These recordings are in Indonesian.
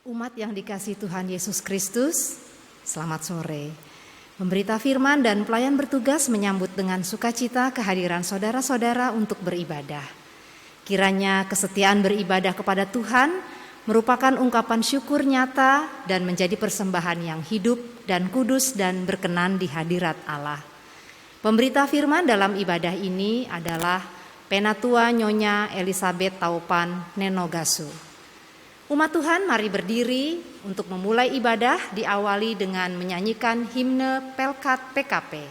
Umat yang dikasihi Tuhan Yesus Kristus, selamat sore. Pemberita firman dan pelayan bertugas menyambut dengan sukacita kehadiran saudara-saudara untuk beribadah. Kiranya kesetiaan beribadah kepada Tuhan merupakan ungkapan syukur nyata dan menjadi persembahan yang hidup dan kudus dan berkenan di hadirat Allah. Pemberita firman dalam ibadah ini adalah Penatua Nyonya Elizabeth Taupan Nenogasu. Umat Tuhan, mari berdiri untuk memulai ibadah, diawali dengan menyanyikan himne Pelkat PKP.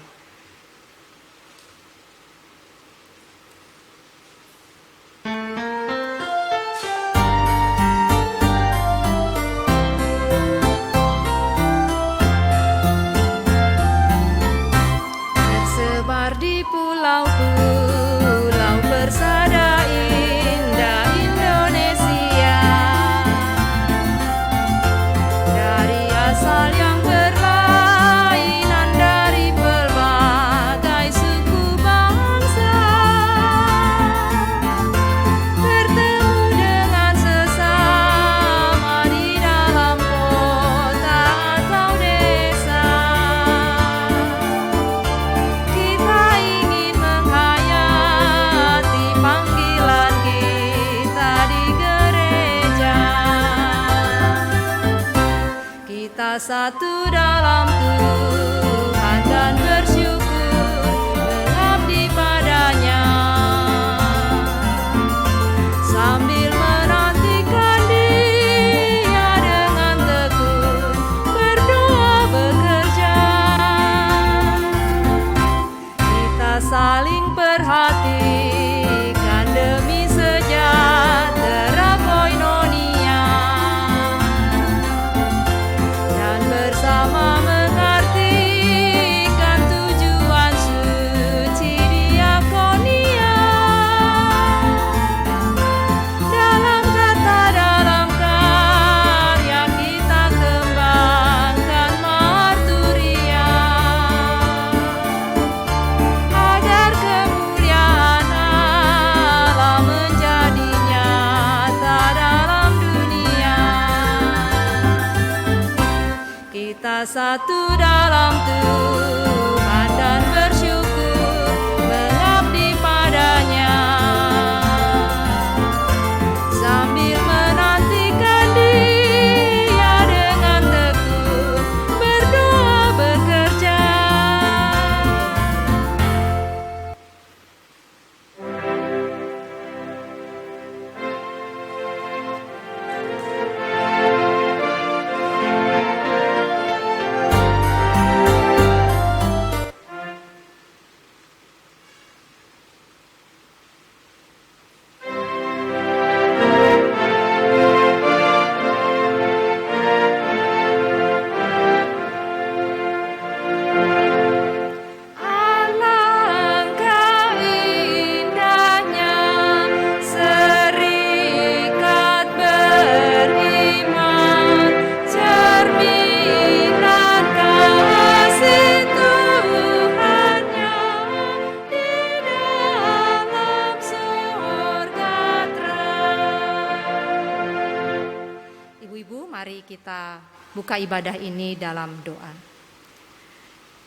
Tersebar di pulau-pulau bersada indah Indonesia, dari asal yang berlainan dari berbagai suku bangsa, bertemu dengan sesama di dalam kota atau desa. Kita ingin menghayati panggilan kita di gereja. Kita satu dalam Tuhan dan bersyukur mengabdi padanya, sambil menantikan Dia dengan tekun berdoa bekerja. Kita saling perhatikan demi sejahtera koinonia, dan bersama mengartikan tujuan suci diakonia. Dalam kata, dalam karya kita kembangkan marturia, agar kemuliaan Allah menjadi nyata dalam dunia. Kita satu dalam Tuhan dan bersyukur mengabdi padanya, sambil menantikan Dia dengan tekun berdoa bekerja. Alangkah indahnya serikat beriman, cerminan kasih Tuhannya di dalam surga terang. Ibu-ibu, mari kita buka ibadah ini dalam doa.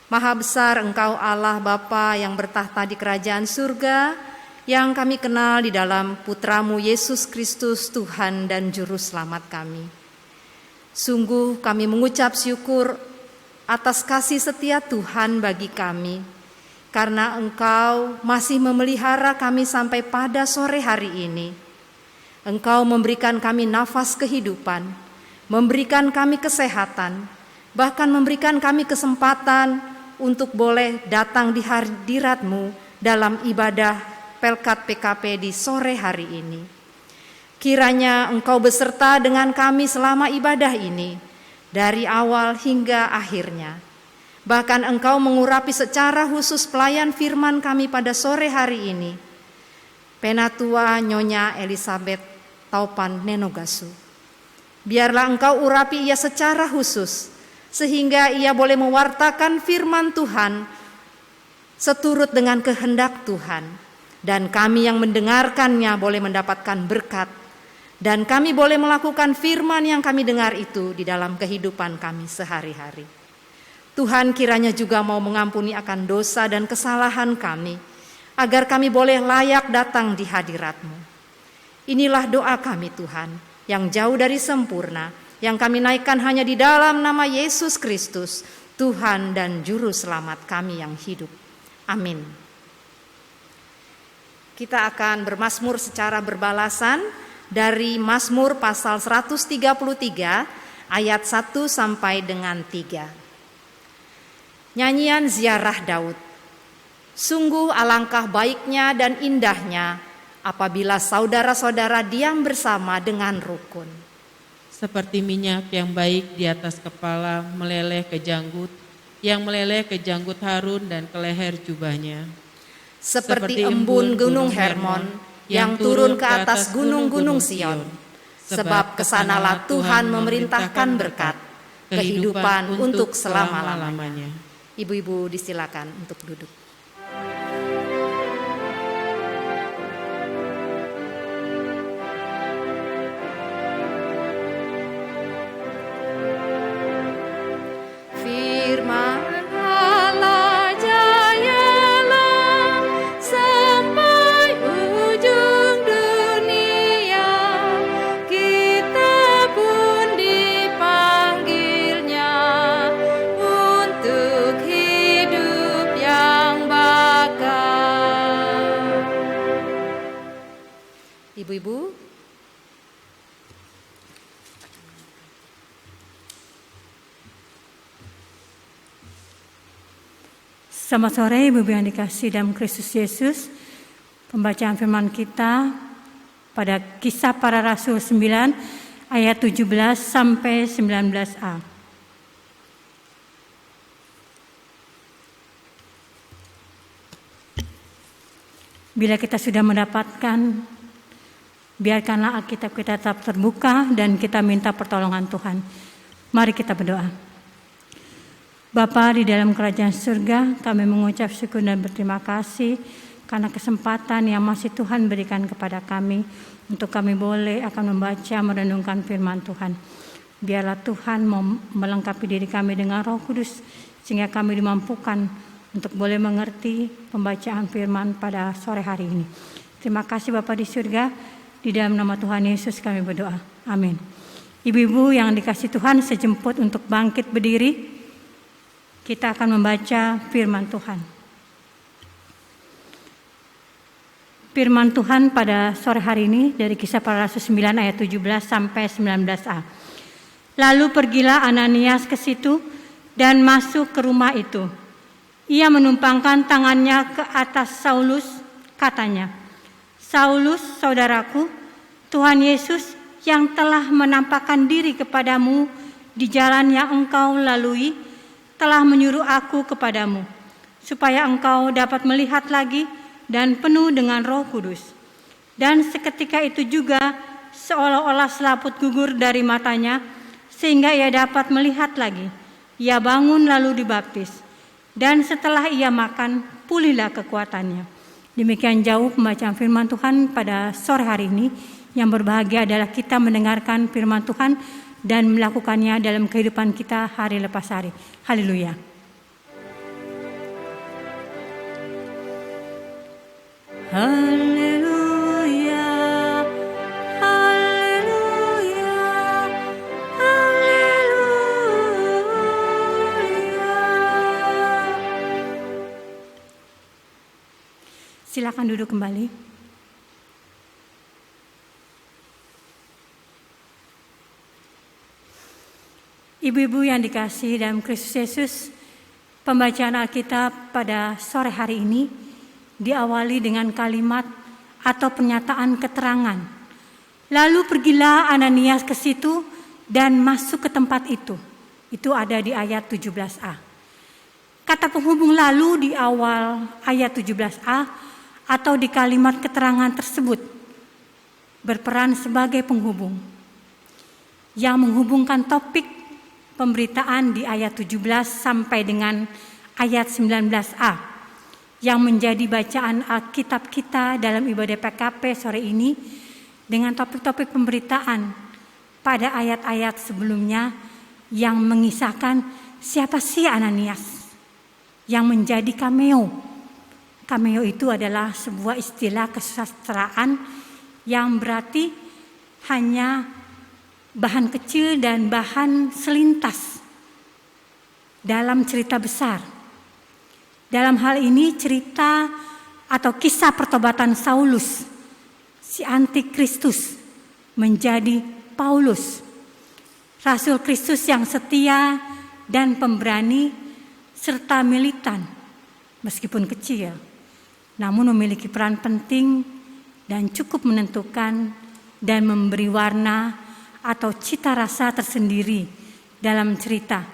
Maha besar Engkau Allah Bapa yang bertahta di kerajaan surga, yang kami kenal di dalam Putramu Yesus Kristus Tuhan dan Juru Selamat kami. Sungguh kami mengucap syukur atas kasih setia Tuhan bagi kami, karena Engkau masih memelihara kami sampai pada sore hari ini. Engkau memberikan kami nafas kehidupan, memberikan kami kesehatan, bahkan memberikan kami kesempatan untuk boleh datang di hadirat-Mu dalam ibadah Pelkat PKP di sore hari ini. Kiranya Engkau beserta dengan kami selama ibadah ini, dari awal hingga akhirnya. Bahkan Engkau mengurapi secara khusus pelayan firman kami pada sore hari ini, Penatua Nyonya Elizabeth Taupan Nenogasu. Biarlah Engkau urapi ia secara khusus, sehingga ia boleh mewartakan firman Tuhan seturut dengan kehendak Tuhan, dan kami yang mendengarkannya boleh mendapatkan berkat Dan kami boleh melakukan firman yang kami dengar itu di dalam kehidupan kami sehari-hari. Tuhan kiranya juga mau mengampuni akan dosa dan kesalahan kami, agar kami boleh layak datang di hadirat-Mu. Inilah doa kami Tuhan, yang jauh dari sempurna, yang kami naikkan hanya di dalam nama Yesus Kristus, Tuhan dan Juru Selamat kami yang hidup. Amin. Kita akan bermazmur secara berbalasan dari Mazmur pasal 133 ayat 1 sampai dengan 3. Nyanyian ziarah Daud. Sungguh alangkah baiknya dan indahnya apabila saudara-saudara diam bersama dengan rukun. Seperti minyak yang baik di atas kepala meleleh ke janggut, yang meleleh ke janggut Harun dan ke leher jubahnya. Seperti embun gunung Hermon yang turun ke atas gunung-gunung Sion. Sebab kesanalah Tuhan memerintahkan berkat, kehidupan untuk selama-lamanya. Ibu-ibu disilakan untuk duduk. Firman Allah jayalah sampai ujung dunia, kita pun dipanggilnya untuk hidup yang bakal. Ibu-ibu, selamat sore Ibu yang dikasihi dalam Kristus Yesus. Pembacaan firman kita pada Kisah Para Rasul 9 ayat 17 sampai 19a. Bila kita sudah mendapatkan, biarkanlah Alkitab kita tetap terbuka dan kita minta pertolongan Tuhan. Mari kita berdoa. Bapa di dalam kerajaan surga, kami mengucap syukur dan berterima kasih karena kesempatan yang masih Tuhan berikan kepada kami untuk kami boleh akan membaca merenungkan firman Tuhan. Biarlah Tuhan melengkapi diri kami dengan Roh Kudus sehingga kami dimampukan untuk boleh mengerti pembacaan firman pada sore hari ini. Terima kasih Bapa di surga, di dalam nama Tuhan Yesus kami berdoa. Amin. Ibu-ibu yang dikasihi Tuhan, sejemput untuk bangkit berdiri. Kita akan membaca firman Tuhan. Firman Tuhan pada sore hari ini dari Kisah Para Rasul 9 ayat 17 sampai 19a. Lalu pergilah Ananias ke situ dan masuk ke rumah itu. Ia menumpangkan tangannya ke atas Saulus, katanya, "Saulus, saudaraku, Tuhan Yesus yang telah menampakkan diri kepadamu di jalan yang engkau lalui, telah menyuruh aku kepadamu, supaya engkau dapat melihat lagi dan penuh dengan Roh Kudus." Dan seketika itu juga seolah-olah selaput gugur dari matanya, sehingga ia dapat melihat lagi. Ia bangun lalu dibaptis. Dan setelah ia makan, pulihlah kekuatannya. Demikian jauh pembacaan firman Tuhan pada sore hari ini. Yang berbahagia adalah kita mendengarkan firman Tuhan dan melakukannya dalam kehidupan kita hari lepas hari. Haleluya. Haleluya. Haleluya. Haleluya. Silakan duduk kembali. Ibu-ibu yang dikasihi dalam Kristus Yesus, pembacaan Alkitab pada sore hari ini diawali dengan kalimat atau pernyataan keterangan. Lalu pergilah Ananias ke situ dan masuk ke tempat itu. Itu ada di ayat 17a. Kata penghubung lalu di awal ayat 17a atau di kalimat keterangan tersebut berperan sebagai penghubung yang menghubungkan topik pemberitaan di ayat 17 sampai dengan ayat 19a yang menjadi bacaan Alkitab kita dalam ibadah PKP sore ini dengan topik-topik pemberitaan pada ayat-ayat sebelumnya yang mengisahkan siapa sih Ananias yang menjadi cameo. Cameo itu adalah sebuah istilah kesusastraan yang berarti hanya bahan kecil dan bahan selintas dalam cerita besar. Dalam hal ini cerita atau kisah pertobatan Saulus, si antikristus, menjadi Paulus, Rasul Kristus yang setia dan pemberani serta militan, meskipun kecil, namun memiliki peran penting dan cukup menentukan dan memberi warna atau cita rasa tersendiri dalam cerita.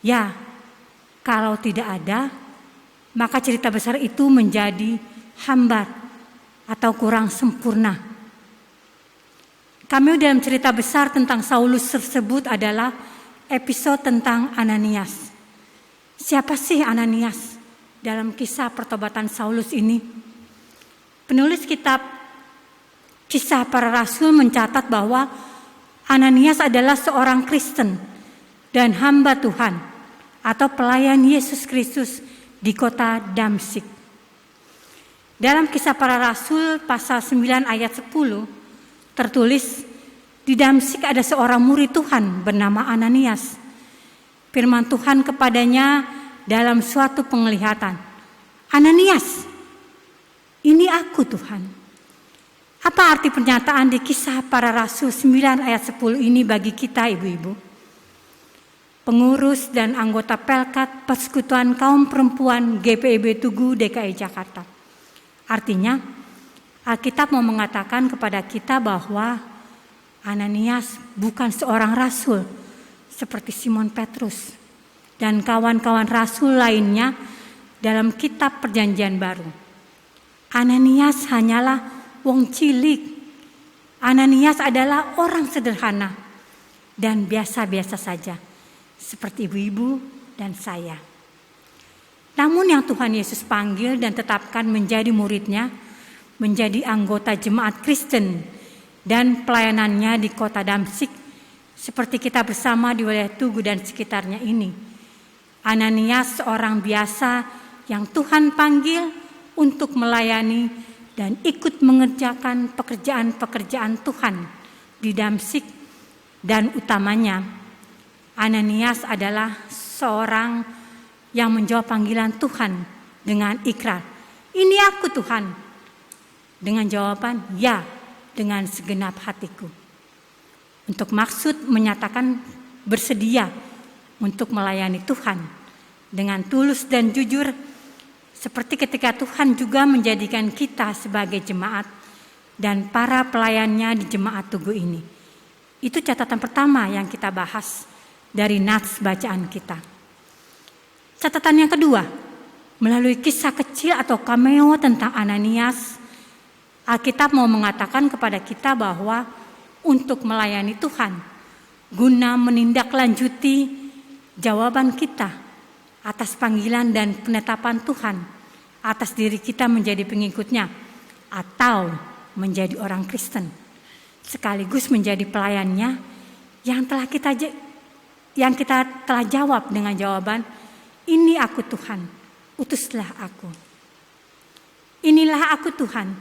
Ya, kalau tidak ada, maka cerita besar itu menjadi hambar atau kurang sempurna. Cameo dalam cerita besar tentang Saulus tersebut adalah episode tentang Ananias. Siapa sih Ananias dalam kisah pertobatan Saulus ini? Penulis kitab Kisah Para Rasul mencatat bahwa Ananias adalah seorang Kristen dan hamba Tuhan atau pelayan Yesus Kristus di kota Damsyik. Dalam Kisah Para Rasul pasal 9 ayat 10 tertulis, di Damsyik ada seorang murid Tuhan bernama Ananias. Firman Tuhan kepadanya dalam suatu penglihatan, "Ananias, ini aku Tuhan." Apa arti pernyataan di Kisah Para Rasul 9 ayat 10 ini bagi kita ibu-ibu? Pengurus dan anggota Pelkat Persekutuan Kaum Perempuan GPIB Tugu DKI Jakarta. Artinya, Alkitab mau mengatakan kepada kita bahwa Ananias bukan seorang rasul seperti Simon Petrus dan kawan-kawan rasul lainnya dalam kitab Perjanjian Baru. Ananias hanyalah wong cilik. Ananias adalah orang sederhana dan biasa-biasa saja, seperti ibu-ibu dan saya. Namun yang Tuhan Yesus panggil dan tetapkan menjadi muridnya, menjadi anggota jemaat Kristen dan pelayanannya di kota Damsyik, seperti kita bersama di wilayah Tugu dan sekitarnya ini. Ananias seorang biasa yang Tuhan panggil untuk melayani dan ikut mengerjakan pekerjaan-pekerjaan Tuhan di Damsyik, dan utamanya Ananias adalah seorang yang menjawab panggilan Tuhan dengan ikrar, "Ini aku Tuhan," dengan jawaban "Ya" dengan segenap hatiku. Untuk maksud menyatakan bersedia untuk melayani Tuhan dengan tulus dan jujur, seperti ketika Tuhan juga menjadikan kita sebagai jemaat dan para pelayannya di jemaat Tugu ini. Itu catatan pertama yang kita bahas dari nats bacaan kita. Catatan yang kedua, melalui kisah kecil atau cameo tentang Ananias, Alkitab mau mengatakan kepada kita bahwa untuk melayani Tuhan, guna menindaklanjuti jawaban kita atas panggilan dan penetapan Tuhan atas diri kita menjadi pengikutnya atau menjadi orang Kristen, sekaligus menjadi pelayannya yang kita telah jawab dengan jawaban, "Ini aku Tuhan, utuslah aku." "Inilah aku Tuhan,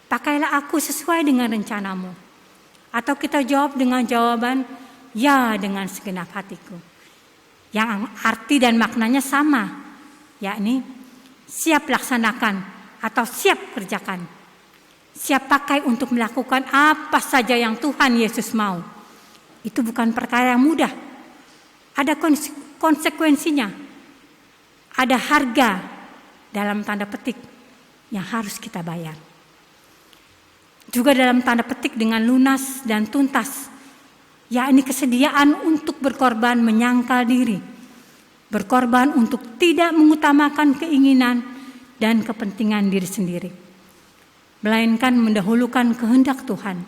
pakailah aku sesuai dengan rencanamu." Atau kita jawab dengan jawaban, "Ya," dengan segenap hatiku. Yang arti dan maknanya sama, yakni siap laksanakan atau siap kerjakan. Siap pakai untuk melakukan apa saja yang Tuhan Yesus mau. Itu bukan perkara yang mudah. Ada konsekuensinya. Ada harga dalam tanda petik yang harus kita bayar. Juga dalam tanda petik dengan lunas dan tuntas, yakni kesediaan untuk berkorban menyangkal diri, berkorban untuk tidak mengutamakan keinginan dan kepentingan diri sendiri, melainkan mendahulukan kehendak Tuhan,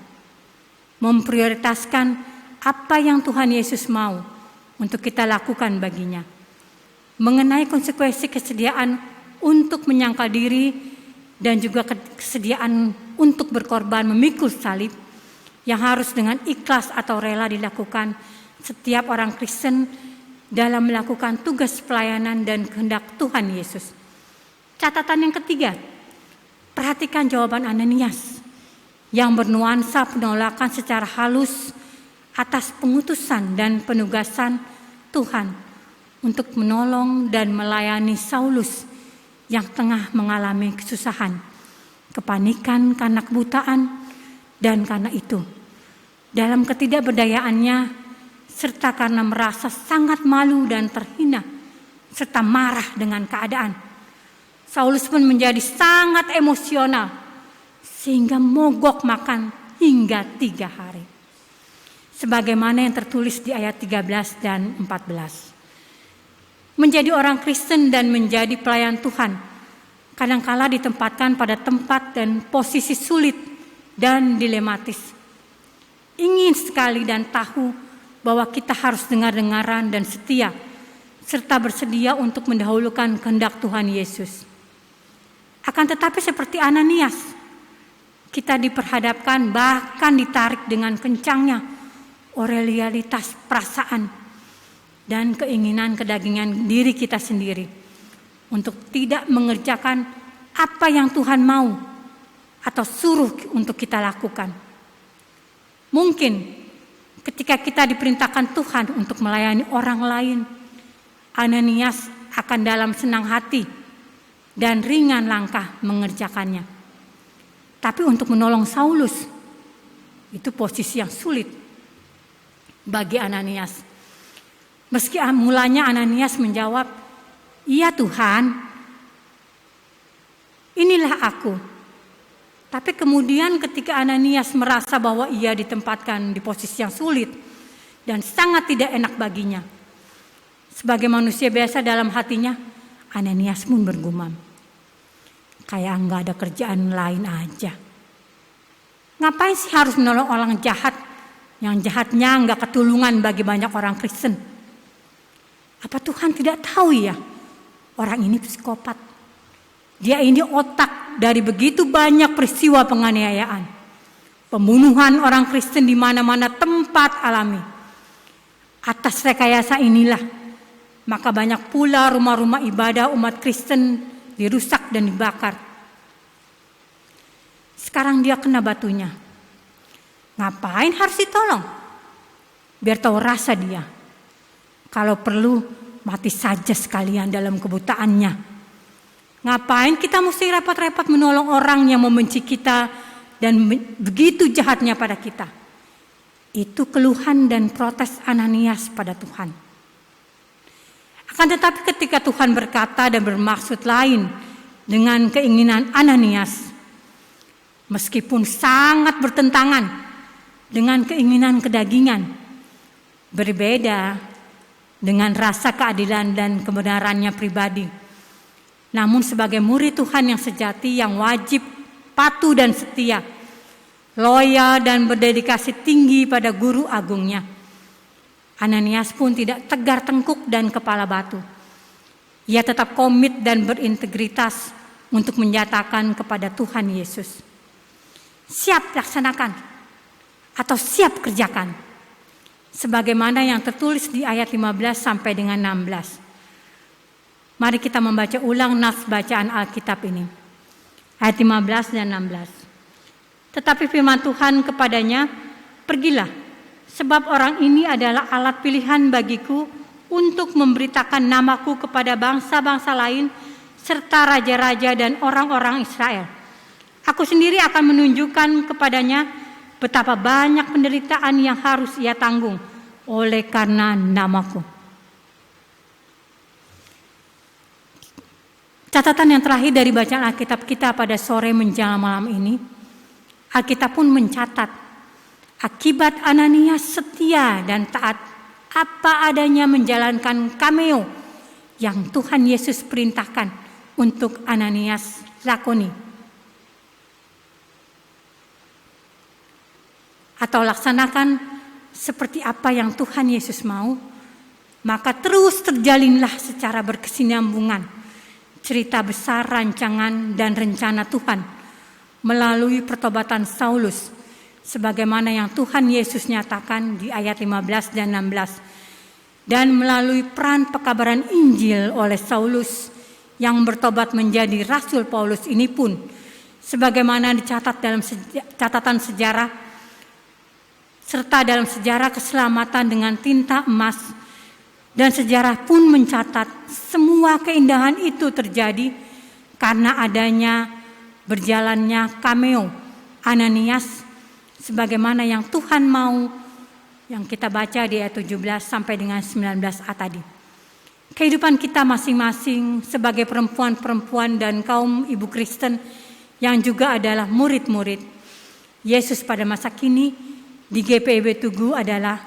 memprioritaskan apa yang Tuhan Yesus mau untuk kita lakukan baginya. Mengenai konsekuensi kesediaan untuk menyangkal diri dan juga kesediaan untuk berkorban memikul salib yang harus dengan ikhlas atau rela dilakukan setiap orang Kristen dalam melakukan tugas pelayanan dan kehendak Tuhan Yesus. Catatan yang ketiga, perhatikan jawaban Ananias yang bernuansa penolakan secara halus atas pengutusan dan penugasan Tuhan untuk menolong dan melayani Saulus yang tengah mengalami kesusahan, kepanikan karena kebutaan, dan karena itu, dalam ketidakberdayaannya, serta karena merasa sangat malu dan terhina, serta marah dengan keadaan, Saulus pun menjadi sangat emosional, sehingga mogok makan hingga 3 hari. Sebagaimana yang tertulis di ayat 13 dan 14. Menjadi orang Kristen dan menjadi pelayan Tuhan kadangkala ditempatkan pada tempat dan posisi sulit dan dilematis. Ingin sekali dan tahu bahwa kita harus dengar-dengaran dan setia, serta bersedia untuk mendahulukan kehendak Tuhan Yesus. Akan tetapi seperti Ananias, kita diperhadapkan bahkan ditarik dengan kencangnya oleh realitas perasaan dan keinginan kedagingan diri kita sendiri untuk tidak mengerjakan apa yang Tuhan mau atau suruh untuk kita lakukan. Mungkin ketika kita diperintahkan Tuhan untuk melayani orang lain, Ananias akan dalam senang hati dan ringan langkah mengerjakannya. Tapi untuk menolong Saulus, itu posisi yang sulit bagi Ananias. Meski mulanya Ananias menjawab, "Iya Tuhan, inilah aku." Tapi kemudian ketika Ananias merasa bahwa ia ditempatkan di posisi yang sulit dan sangat tidak enak baginya, sebagai manusia biasa dalam hatinya, Ananias pun bergumam, "Kayak nggak ada kerjaan lain aja. Ngapain sih harus menolong orang jahat yang jahatnya nggak ketulungan bagi banyak orang Kristen? Apa Tuhan tidak tahu ya, orang ini psikopat. Dia ini otak dari begitu banyak peristiwa penganiayaan, pembunuhan orang Kristen di mana-mana tempat alami. Atas rekayasa inilah, maka banyak pula rumah-rumah ibadah umat Kristen dirusak dan dibakar. Sekarang dia kena batunya. Ngapain harus ditolong? Biar tahu rasa dia. Kalau perlu mati saja sekalian dalam kebutaannya. Ngapain kita mesti repot-repot menolong orang yang membenci kita dan begitu jahatnya pada kita? Itu keluhan dan protes Ananias pada Tuhan. Akan tetapi ketika Tuhan berkata dan bermaksud lain dengan keinginan Ananias, meskipun sangat bertentangan dengan keinginan kedagingan, berbeda dengan rasa keadilan dan kebenarannya pribadi. Namun sebagai murid Tuhan yang sejati, yang wajib patuh dan setia, loyal dan berdedikasi tinggi pada guru agungnya, Ananias pun tidak tegar tengkuk dan kepala batu. Ia tetap komit dan berintegritas untuk menyatakan kepada Tuhan Yesus, "Siap laksanakan," atau "siap kerjakan." Sebagaimana yang tertulis di ayat 15 sampai dengan 16. Mari kita membaca ulang nas bacaan Alkitab ini. Ayat 15 dan 16. Tetapi firman Tuhan kepadanya, "Pergilah, sebab orang ini adalah alat pilihan bagiku untuk memberitakan namaku kepada bangsa-bangsa lain serta raja-raja dan orang-orang Israel. Aku sendiri akan menunjukkan kepadanya betapa banyak penderitaan yang harus ia tanggung oleh karena namaku." Catatan yang terakhir dari bacaan Alkitab kita pada sore menjelang malam ini, Alkitab pun mencatat akibat Ananias setia dan taat apa adanya menjalankan cameo yang Tuhan Yesus perintahkan untuk Ananias lakoni atau laksanakan seperti apa yang Tuhan Yesus mau, maka terus terjalinlah secara berkesinambungan cerita besar rancangan dan rencana Tuhan melalui pertobatan Saulus, sebagaimana yang Tuhan Yesus nyatakan di ayat 15 dan 16, dan melalui peran pekabaran Injil oleh Saulus yang bertobat menjadi Rasul Paulus ini pun, sebagaimana dicatat dalam catatan sejarah, serta dalam sejarah keselamatan dengan tinta emas, dan sejarah pun mencatat semua keindahan itu terjadi karena adanya berjalannya cameo Ananias, sebagaimana yang Tuhan mau, yang kita baca di ayat 17 sampai dengan 19a tadi. Kehidupan kita masing-masing sebagai perempuan-perempuan dan kaum ibu Kristen yang juga adalah murid-murid Yesus pada masa kini di GPIB Tugu adalah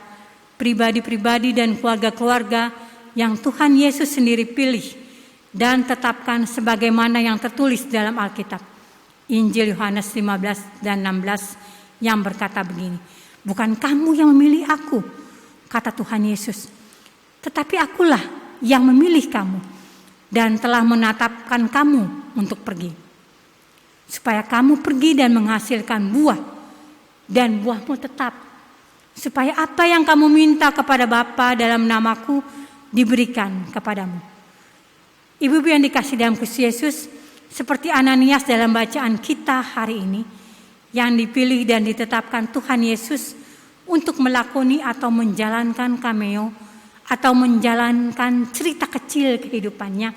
pribadi-pribadi dan keluarga-keluarga yang Tuhan Yesus sendiri pilih dan tetapkan sebagaimana yang tertulis dalam Alkitab. Injil Yohanes 15 dan 16 yang berkata begini, "Bukan kamu yang memilih aku," kata Tuhan Yesus, "tetapi akulah yang memilih kamu dan telah menetapkan kamu untuk pergi, supaya kamu pergi dan menghasilkan buah, dan buahmu tetap, supaya apa yang kamu minta kepada Bapa dalam namaku diberikan kepadamu." Ibu-ibu yang dikasihi dalam Kristus Yesus, seperti Ananias dalam bacaan kita hari ini, yang dipilih dan ditetapkan Tuhan Yesus untuk melakoni atau menjalankan cameo atau menjalankan cerita kecil kehidupannya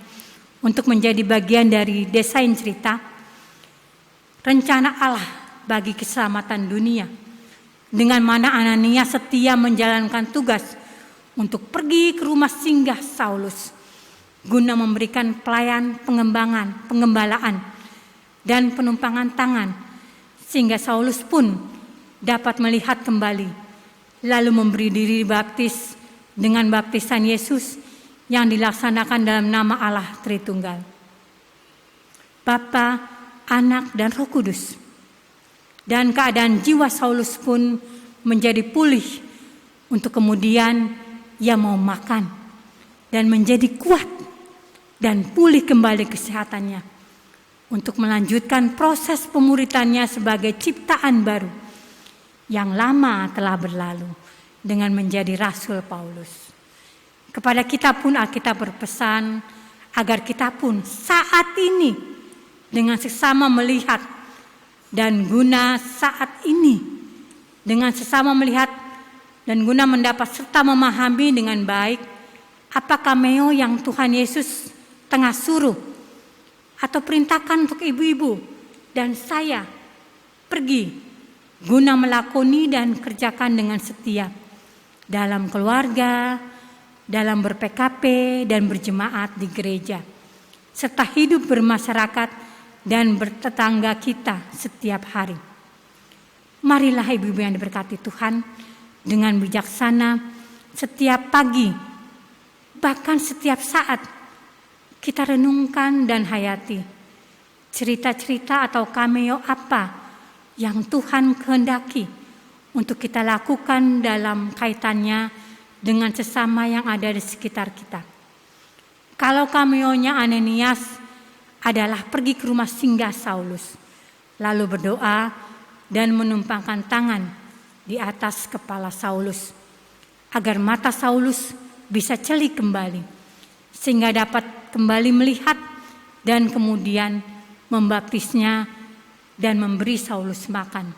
untuk menjadi bagian dari desain cerita rencana Allah bagi keselamatan dunia, dengan mana Ananias setia menjalankan tugas untuk pergi ke rumah singgah Saulus guna memberikan pelayan pengembangan, pengembalaan, dan penumpangan tangan, sehingga Saulus pun dapat melihat kembali, lalu memberi diri baptis dengan baptisan Yesus yang dilaksanakan dalam nama Allah Tritunggal, Bapa, Anak, dan Roh Kudus. Dan keadaan jiwa Saulus pun menjadi pulih untuk kemudian ia mau makan dan menjadi kuat dan pulih kembali kesehatannya untuk melanjutkan proses pemuritannya sebagai ciptaan baru yang lama telah berlalu dengan menjadi Rasul Paulus. Kepada kita pun Alkitab berpesan agar kita pun saat ini dengan sesama melihat dan guna saat ini dengan sesama melihat dan guna mendapat serta memahami dengan baik apa cameo yang Tuhan Yesus tengah suruh atau perintahkan untuk ibu-ibu dan saya pergi guna melakoni dan kerjakan dengan setia dalam keluarga, dalam ber-PKP dan berjemaat di gereja, serta hidup bermasyarakat dan bertetangga kita setiap hari. Marilah ibu-ibu yang diberkati Tuhan, dengan bijaksana setiap pagi, bahkan setiap saat, kita renungkan dan hayati cerita-cerita atau cameo apa yang Tuhan kehendaki untuk kita lakukan dalam kaitannya dengan sesama yang ada di sekitar kita. Kalau cameo-nya Ananias adalah pergi ke rumah singgah Saulus, lalu berdoa dan menumpangkan tangan di atas kepala Saulus, agar mata Saulus bisa celik kembali, sehingga dapat kembali melihat dan kemudian membaptisnya dan memberi Saulus makan,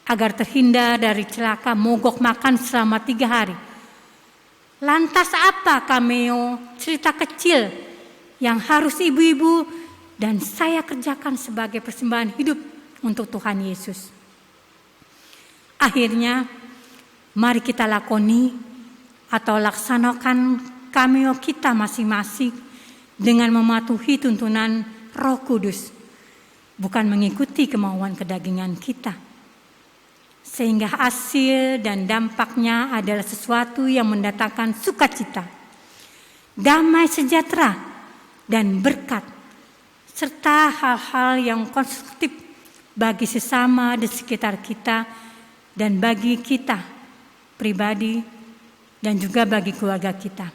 agar terhindar dari celaka mogok makan selama 3 hari. Lantas apa cameo cerita kecil yang harus ibu-ibu dan saya kerjakan sebagai persembahan hidup untuk Tuhan Yesus? Akhirnya, mari kita lakoni atau laksanakan cameo kita masing-masing dengan mematuhi tuntunan Roh Kudus, bukan mengikuti kemauan kedagingan kita, sehingga hasil dan dampaknya adalah sesuatu yang mendatangkan sukacita, damai sejahtera, dan berkat, serta hal-hal yang konstruktif bagi sesama di sekitar kita dan bagi kita pribadi dan juga bagi keluarga kita.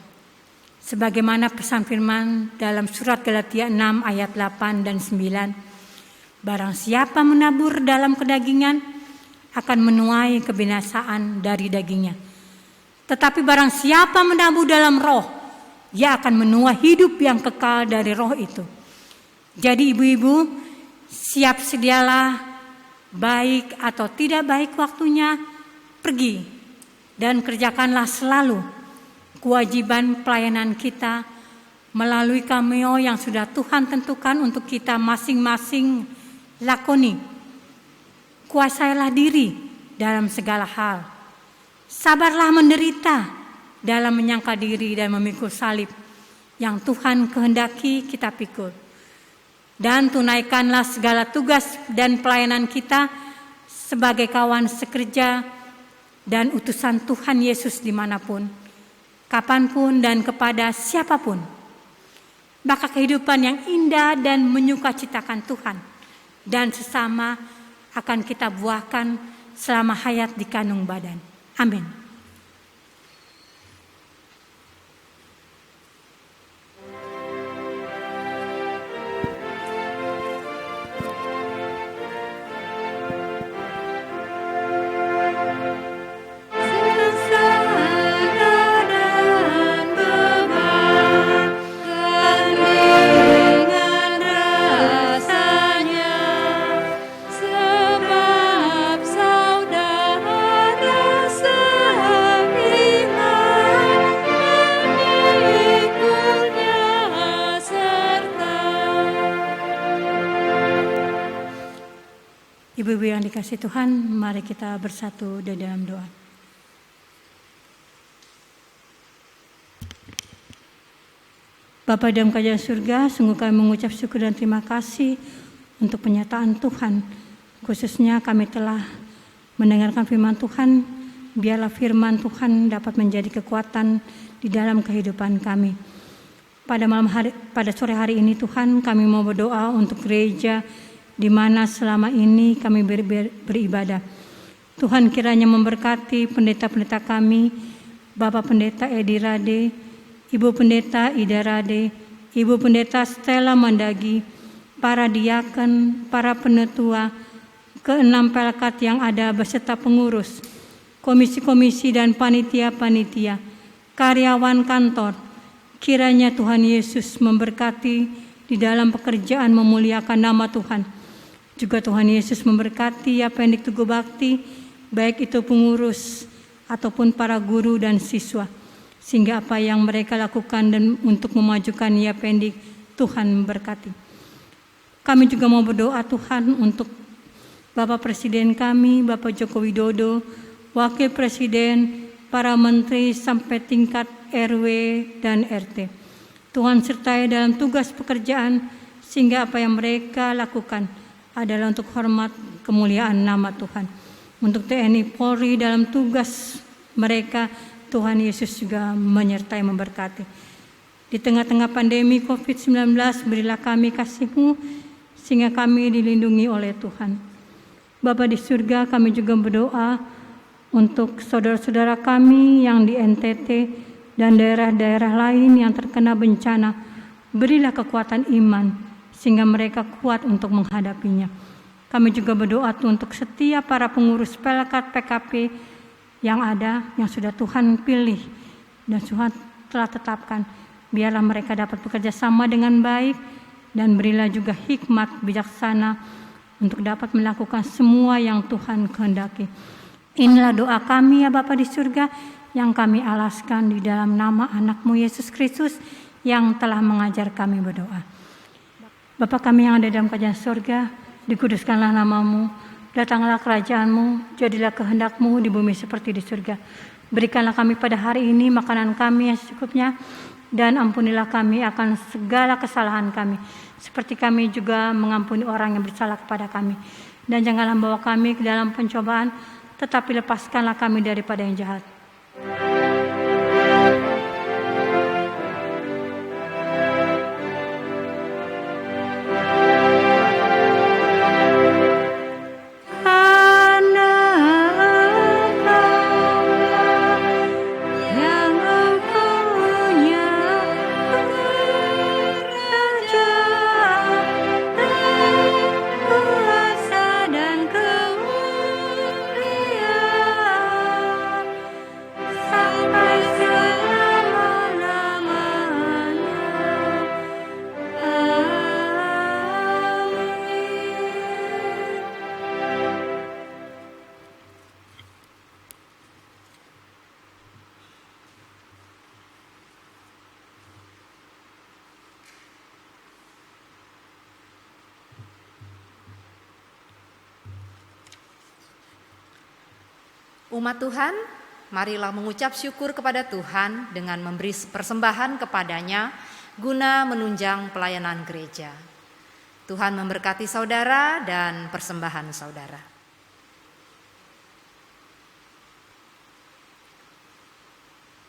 Sebagaimana pesan firman dalam surat Galatia 6 ayat 8 dan 9. Barang siapa menabur dalam kedagingan akan menuai kebinasaan dari dagingnya. Tetapi barang siapa menabur dalam roh, ia akan menuai hidup yang kekal dari roh itu. Jadi ibu-ibu, siap sedialah, baik atau tidak baik waktunya, pergi dan kerjakanlah selalu kewajiban pelayanan kita melalui cameo yang sudah Tuhan tentukan untuk kita masing-masing lakoni. Kuasailah diri dalam segala hal. Sabarlah menderita dalam menyangka diri dan memikul salib yang Tuhan kehendaki kita pikul. Dan tunaikanlah segala tugas dan pelayanan kita sebagai kawan sekerja dan utusan Tuhan Yesus dimanapun, kapanpun dan kepada siapapun. Maka kehidupan yang indah dan menyukacitakan Tuhan dan sesama akan kita buahkan selama hayat di kandung badan. Amin. Ibu-ibu yang dikasihi Tuhan, mari kita bersatu di dalam doa. Bapa dalam kerajaan surga, sungguh kami mengucap syukur dan terima kasih untuk penyataan Tuhan. Khususnya kami telah mendengarkan firman Tuhan, biarlah firman Tuhan dapat menjadi kekuatan di dalam kehidupan kami. Pada sore hari ini Tuhan, kami mau berdoa untuk gereja di mana selama ini kami beribadah. Tuhan kiranya memberkati pendeta-pendeta kami, Bapak Pendeta Edi Rade, Ibu Pendeta Ida Rade, Ibu Pendeta Stella Mandagi, para diaken, para penetua, ke-6 pelkat yang ada beserta pengurus, komisi-komisi dan panitia-panitia, karyawan kantor. Kiranya Tuhan Yesus memberkati di dalam pekerjaan memuliakan nama Tuhan. Juga Tuhan Yesus memberkati Yapendik Tugu Bakti, baik itu pengurus ataupun para guru dan siswa. Sehingga apa yang mereka lakukan dan untuk memajukan Yapendik, Tuhan memberkati. Kami juga mau berdoa Tuhan untuk Bapak Presiden kami, Bapak Joko Widodo, Wakil Presiden, para menteri sampai tingkat RW dan RT. Tuhan sertai dalam tugas pekerjaan sehingga apa yang mereka lakukan adalah untuk hormat kemuliaan nama Tuhan. Untuk TNI Polri dalam tugas mereka, Tuhan Yesus juga menyertai memberkati. Di tengah-tengah pandemi COVID-19, berilah kami kasih-Mu sehingga kami dilindungi oleh Tuhan. Bapa di surga, kami juga berdoa untuk saudara-saudara kami yang di NTT dan daerah-daerah lain yang terkena bencana. Berilah kekuatan iman sehingga mereka kuat untuk menghadapinya. Kami juga berdoa untuk setiap para pengurus pelkat PKP yang ada, yang sudah Tuhan pilih dan Tuhan telah tetapkan. Biarlah mereka dapat bekerja sama dengan baik dan berilah juga hikmat bijaksana untuk dapat melakukan semua yang Tuhan kehendaki. Inilah doa kami ya Bapa di surga yang kami alaskan di dalam nama anak-Mu Yesus Kristus yang telah mengajar kami berdoa. Bapa kami yang ada dalam kerajaan surga, dikuduskanlah nama-Mu, datanglah kerajaan-Mu, jadilah kehendak-Mu di bumi seperti di surga. Berikanlah kami pada hari ini makanan kami yang secukupnya, dan ampunilah kami akan segala kesalahan kami, seperti kami juga mengampuni orang yang bersalah kepada kami. Dan janganlah membawa kami ke dalam pencobaan, tetapi lepaskanlah kami daripada yang jahat. Umat Tuhan, marilah mengucap syukur kepada Tuhan dengan memberi persembahan kepadanya guna menunjang pelayanan gereja. Tuhan memberkati saudara dan persembahan saudara.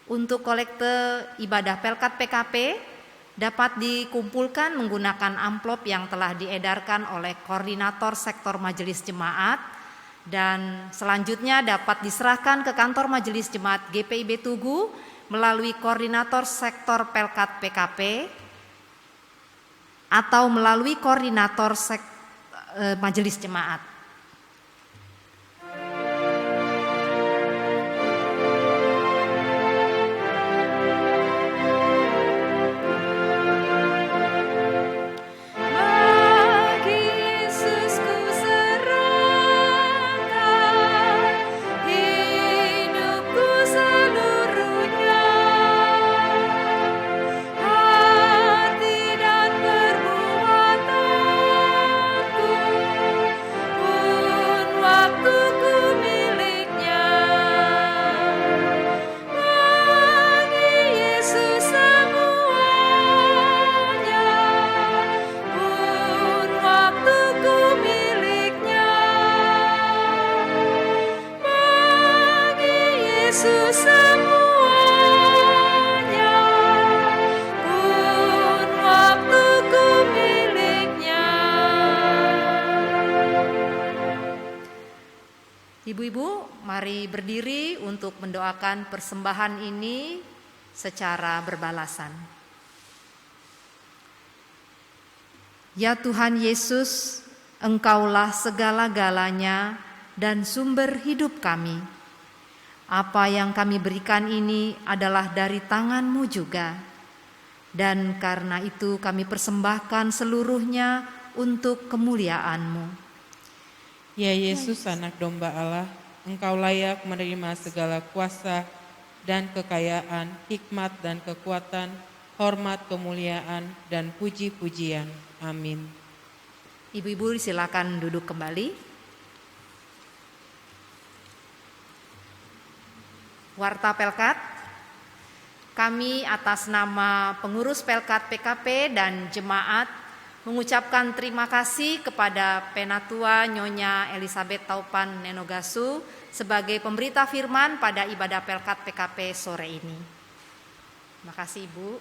Untuk kolekte ibadah Pelkat PKP dapat dikumpulkan menggunakan amplop yang telah diedarkan oleh Koordinator Sektor Majelis Jemaat dan selanjutnya dapat diserahkan ke kantor Majelis Jemaat GPIB Tugu melalui Koordinator Sektor Pelkat PKP atau melalui Koordinator Majelis Jemaat. Ibu-ibu, mari berdiri untuk mendoakan persembahan ini secara berbalasan. Ya Tuhan Yesus, Engkaulah segala-galanya dan sumber hidup kami. Apa yang kami berikan ini adalah dari tangan-Mu juga. Dan karena itu kami persembahkan seluruhnya untuk kemuliaan-Mu. Ya Yesus, Anak Domba Allah, Engkau layak menerima segala kuasa dan kekayaan, hikmat dan kekuatan, hormat, kemuliaan, dan puji-pujian. Amin. Ibu-ibu silakan duduk kembali. Warta Pelkat, kami atas nama pengurus Pelkat PKP dan jemaat mengucapkan terima kasih kepada Penatua Nyonya Elizabeth Taupan Nenogasu sebagai pemberita firman pada ibadah Pelkat PKP sore ini. Terima kasih Ibu.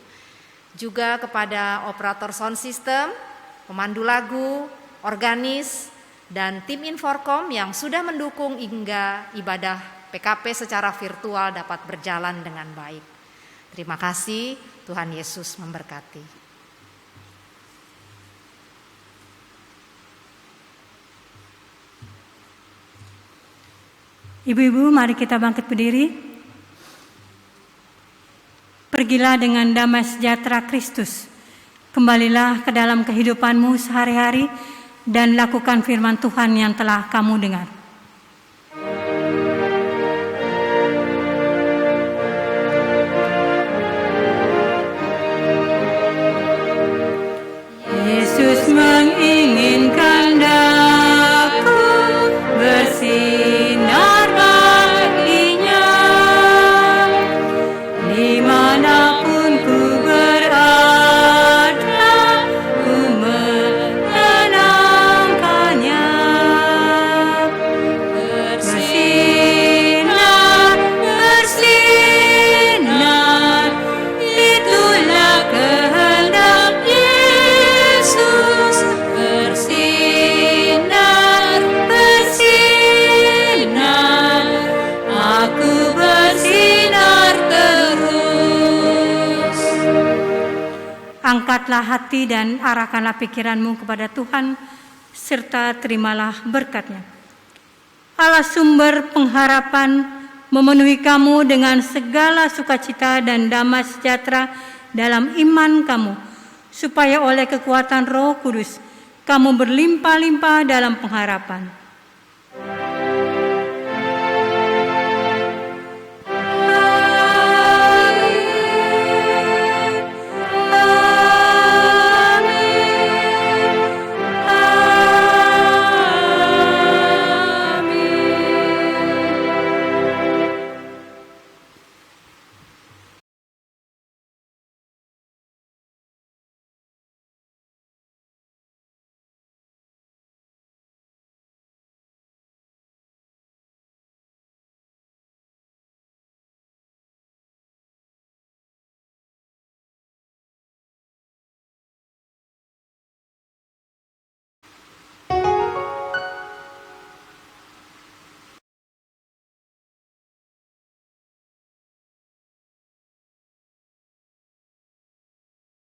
Juga kepada operator sound system, pemandu lagu, organis, dan tim Inforkom yang sudah mendukung hingga ibadah PKP secara virtual dapat berjalan dengan baik. Terima kasih, Tuhan Yesus memberkati. Ibu-ibu, mari kita bangkit berdiri. Pergilah dengan damai sejahtera Kristus. Kembalilah ke dalam kehidupanmu sehari-hari dan lakukan firman Tuhan yang telah kamu dengar. Yesus menginginkan daku bersinar baginya, dimanapun ku berada, ku menenangkannya. Bersinar, bersinar, itulah kehendak Yesus. Bersinar, bersinar, aku bersinar terus. Angkatlah hati dan arahkanlah pikiranmu kepada Tuhan, serta terimalah berkat-Nya. Allah sumber pengharapan memenuhi kamu dengan segala sukacita dan damai sejahtera dalam iman kamu, supaya oleh kekuatan Roh Kudus kamu berlimpah-limpah dalam pengharapan.